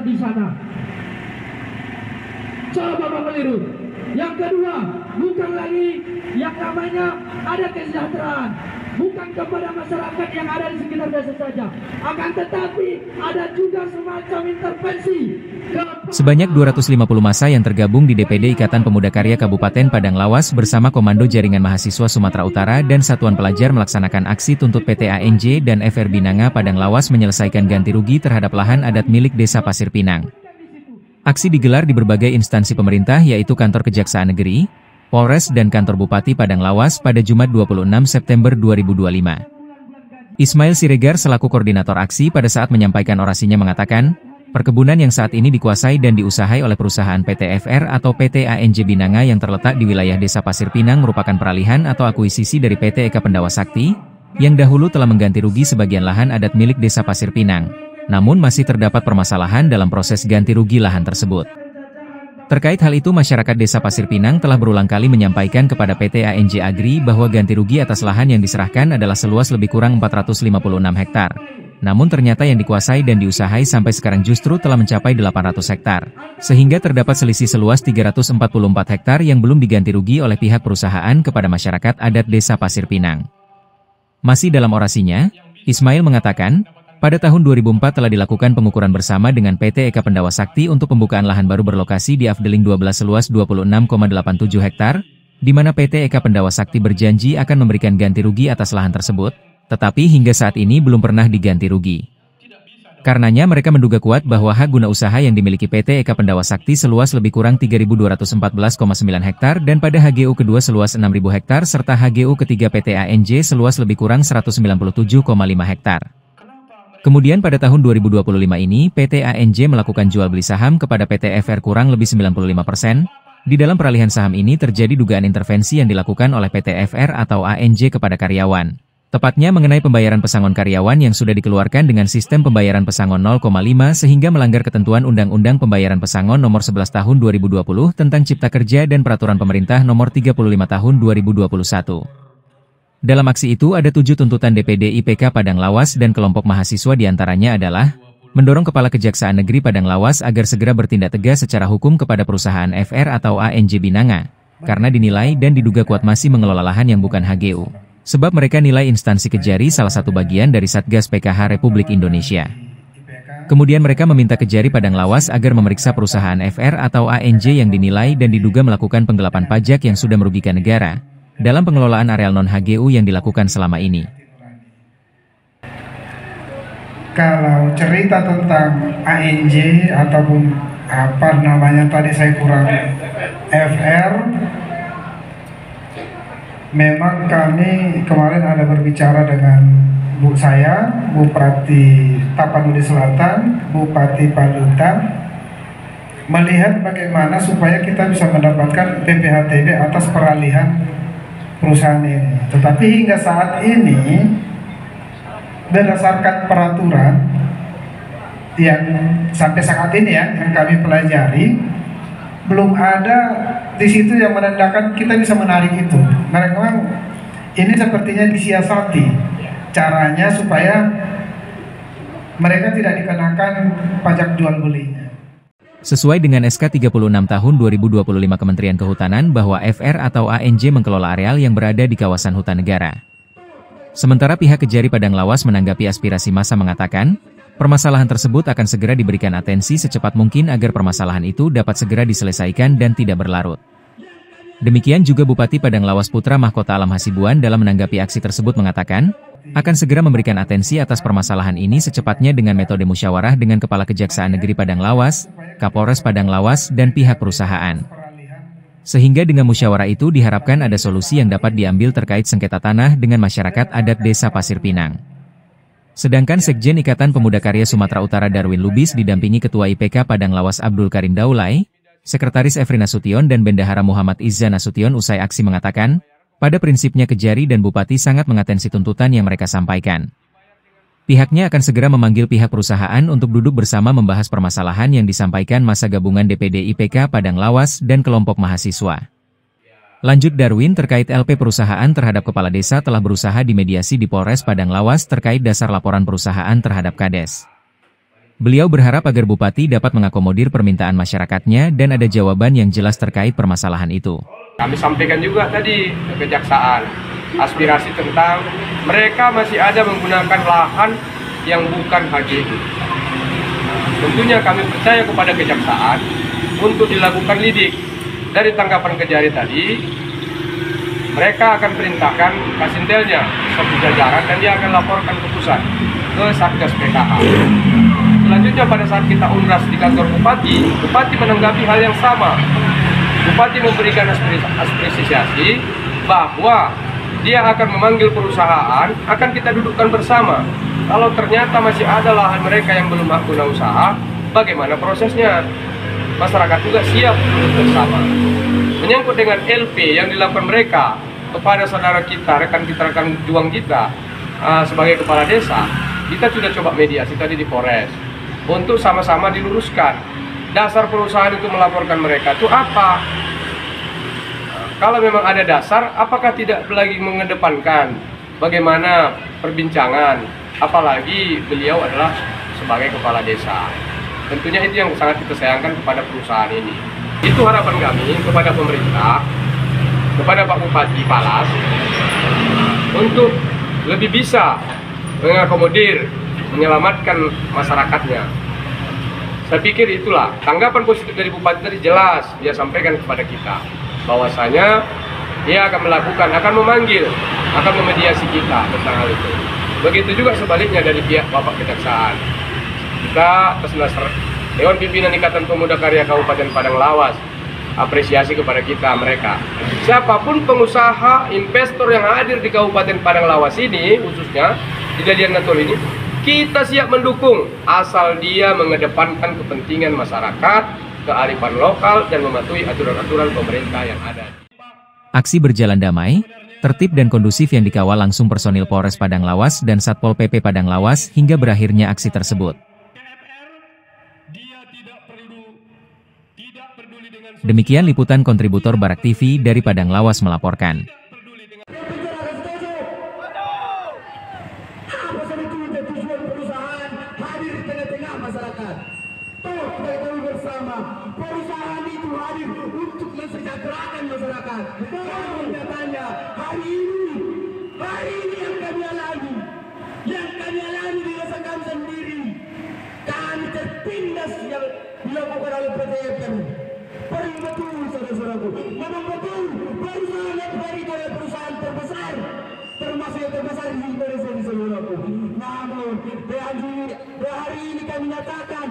di sana. Coba Bapak meliru. Yang kedua, bukan lagi yang namanya ada kesejahteraan, bukan kepada masyarakat yang ada di sekitar desa saja, akan tetapi ada juga semacam intervensi. Sebanyak 250 massa yang tergabung di DPD Ikatan Pemuda Karya Kabupaten Padang Lawas bersama Komando Jaringan Mahasiswa Sumatera Utara dan Satuan Pelajar melaksanakan aksi tuntut PT ANJ dan FR Binanga Padang Lawas menyelesaikan ganti rugi terhadap lahan adat milik Desa Pasir Pinang. Aksi digelar di berbagai instansi pemerintah yaitu Kantor Kejaksaan Negeri, Polres dan Kantor Bupati Padang Lawas pada Jumat 26 September 2025. Ismail Siregar selaku koordinator aksi pada saat menyampaikan orasinya mengatakan, perkebunan yang saat ini dikuasai dan diusahai oleh perusahaan PT FR atau PT ANJ Binanga yang terletak di wilayah Desa Pasir Pinang merupakan peralihan atau akuisisi dari PT Eka Pendawa Sakti, yang dahulu telah mengganti rugi sebagian lahan adat milik Desa Pasir Pinang. Namun masih terdapat permasalahan dalam proses ganti rugi lahan tersebut. Terkait hal itu masyarakat Desa Pasir Pinang telah berulang kali menyampaikan kepada PT ANJ Agri bahwa ganti rugi atas lahan yang diserahkan adalah seluas lebih kurang 456 hektar. Namun ternyata yang dikuasai dan diusahai sampai sekarang justru telah mencapai 800 hektar. Sehingga terdapat selisih seluas 344 hektar yang belum diganti rugi oleh pihak perusahaan kepada masyarakat adat Desa Pasir Pinang. Masih dalam orasinya, Ismail mengatakan, pada tahun 2004 telah dilakukan pengukuran bersama dengan PT Eka Pendawa Sakti untuk pembukaan lahan baru berlokasi di Afdeling 12 seluas 26,87 hektar, di mana PT Eka Pendawa Sakti berjanji akan memberikan ganti rugi atas lahan tersebut, tetapi hingga saat ini belum pernah diganti rugi. Karenanya mereka menduga kuat bahwa hak guna usaha yang dimiliki PT Eka Pendawa Sakti seluas lebih kurang 3.214,9 hektar dan pada HGU kedua seluas 6.000 hektar serta HGU ketiga PT ANJ seluas lebih kurang 197,5 hektar. Kemudian pada tahun 2025 ini, PT ANJ melakukan jual beli saham kepada PT FR kurang lebih 95%. Di dalam peralihan saham ini terjadi dugaan intervensi yang dilakukan oleh PT FR atau ANJ kepada karyawan. Tepatnya mengenai pembayaran pesangon karyawan yang sudah dikeluarkan dengan sistem pembayaran pesangon 0,5 sehingga melanggar ketentuan Undang-Undang Pembayaran Pesangon Nomor 11 Tahun 2020 tentang Cipta Kerja dan Peraturan Pemerintah Nomor 35 Tahun 2021. Dalam aksi itu ada 7 tuntutan DPD IPK Padang Lawas dan kelompok mahasiswa diantaranya adalah mendorong Kepala Kejaksaan Negeri Padang Lawas agar segera bertindak tegas secara hukum kepada perusahaan FR atau ANJ Binanga, karena dinilai dan diduga kuat masih mengelola lahan yang bukan HGU, sebab mereka nilai instansi Kejari salah satu bagian dari Satgas PKH Republik Indonesia. Kemudian mereka meminta Kejari Padang Lawas agar memeriksa perusahaan FR atau ANJ yang dinilai dan diduga melakukan penggelapan pajak yang sudah merugikan negara dalam pengelolaan areal non-HGU yang dilakukan selama ini. Kalau cerita tentang ANJ ataupun apa namanya tadi saya kurang FR, memang kami kemarin ada berbicara dengan Bupati Tapanuli Selatan, Bupati Palutan, melihat bagaimana supaya kita bisa mendapatkan PPHTB atas peralihan perusahaan ini. Tetapi hingga saat ini berdasarkan peraturan yang sampai saat ini yang kami pelajari, belum ada di situ yang menandakan kita bisa menarik itu. Memang ini sepertinya disiasati caranya supaya mereka tidak dikenakan pajak jual belinya. Sesuai dengan SK 36 tahun 2025 Kementerian Kehutanan bahwa FR atau ANJ mengelola areal yang berada di kawasan hutan negara. Sementara pihak Kejari Padang Lawas menanggapi aspirasi massa mengatakan, permasalahan tersebut akan segera diberikan atensi secepat mungkin agar permasalahan itu dapat segera diselesaikan dan tidak berlarut. Demikian juga Bupati Padang Lawas Putra Mahkota Alam Hasibuan dalam menanggapi aksi tersebut mengatakan, akan segera memberikan atensi atas permasalahan ini secepatnya dengan metode musyawarah dengan Kepala Kejaksaan Negeri Padang Lawas, Kapolres Padang Lawas, dan pihak perusahaan. Sehingga dengan musyawarah itu diharapkan ada solusi yang dapat diambil terkait sengketa tanah dengan masyarakat adat Desa Pasir Pinang. Sedangkan Sekjen Ikatan Pemuda Karya Sumatera Utara Darwin Lubis didampingi Ketua IPK Padang Lawas Abdul Karim Daulay, Sekretaris Efri Nasution dan Bendahara Muhammad Izza Nasution usai aksi mengatakan, pada prinsipnya Kejari dan Bupati sangat mengatensi tuntutan yang mereka sampaikan. Pihaknya akan segera memanggil pihak perusahaan untuk duduk bersama membahas permasalahan yang disampaikan massa gabungan DPD IPK Padang Lawas dan kelompok mahasiswa. Lanjut Darwin terkait LP perusahaan terhadap Kepala Desa telah berusaha dimediasi di Polres Padang Lawas terkait dasar laporan perusahaan terhadap Kades. Beliau berharap agar Bupati dapat mengakomodir permintaan masyarakatnya dan ada jawaban yang jelas terkait permasalahan itu. Kami sampaikan juga tadi ke Kejaksaan, aspirasi tentang mereka masih ada menggunakan lahan yang bukan HGI. Tentunya kami percaya kepada Kejaksaan untuk dilakukan lidik. Dari tanggapan Kejari tadi, mereka akan perintahkan Kasintelnya satu jajaran dan dia akan laporkan ke pusat, ke Satgas PKH. Selanjutnya pada saat kita unras di kantor Bupati menanggapi hal yang sama. Bupati memberikan apresiasi bahwa dia akan memanggil perusahaan, akan kita dudukkan bersama. Kalau ternyata masih ada lahan mereka yang belum hak guna usaha, bagaimana prosesnya? Masyarakat juga siap bersama. Menyangkut dengan LP yang dilakukan mereka kepada saudara kita, rekan juang kita sebagai kepala desa, kita sudah coba mediasi tadi di Polres untuk sama-sama diluruskan. Dasar perusahaan itu melaporkan mereka itu apa? Kalau memang ada dasar, apakah tidak lagi mengedepankan bagaimana perbincangan? Apalagi beliau adalah sebagai kepala desa. Tentunya itu yang sangat kita sayangkan kepada perusahaan ini. Itu harapan kami kepada pemerintah, kepada Pak Bupati Palas, untuk lebih bisa mengakomodir, menyelamatkan masyarakatnya. Saya pikir itulah tanggapan positif dari Bupati tadi jelas dia sampaikan kepada kita bahwasanya dia akan melakukan, akan memanggil, akan memediasi kita tentang hal itu. Begitu juga sebaliknya dari pihak Bapak Kejaksaan. Kita atas dasar Dewan Pimpinan Ikatan Pemuda Karya Kabupaten Padang Lawas apresiasi kepada mereka. Siapapun pengusaha, investor yang hadir di Kabupaten Padang Lawas ini, khususnya di Dalian Natol ini, kita siap mendukung asal dia mengedepankan kepentingan masyarakat, kearifan lokal, dan mematuhi aturan-aturan pemerintah yang ada. Aksi berjalan damai, tertib dan kondusif yang dikawal langsung personil Polres Padang Lawas dan Satpol PP Padang Lawas hingga berakhirnya aksi tersebut. Demikian liputan kontributor Barak TV dari Padang Lawas melaporkan. Perusahaan itu hadir untuk mensejahterakan masyarakat. Namun nyatanya hari ini yang kami alami dirasakan kami sendiri. Kami tertindas yang dilakukan oleh PT FR. Paling betul saudara-saudaraku, memang betul perusahaan FR itu adalah perusahaan terbesar, termasuk yang terbesar di Indonesia di seluruh. Namun hari ini kami nyatakan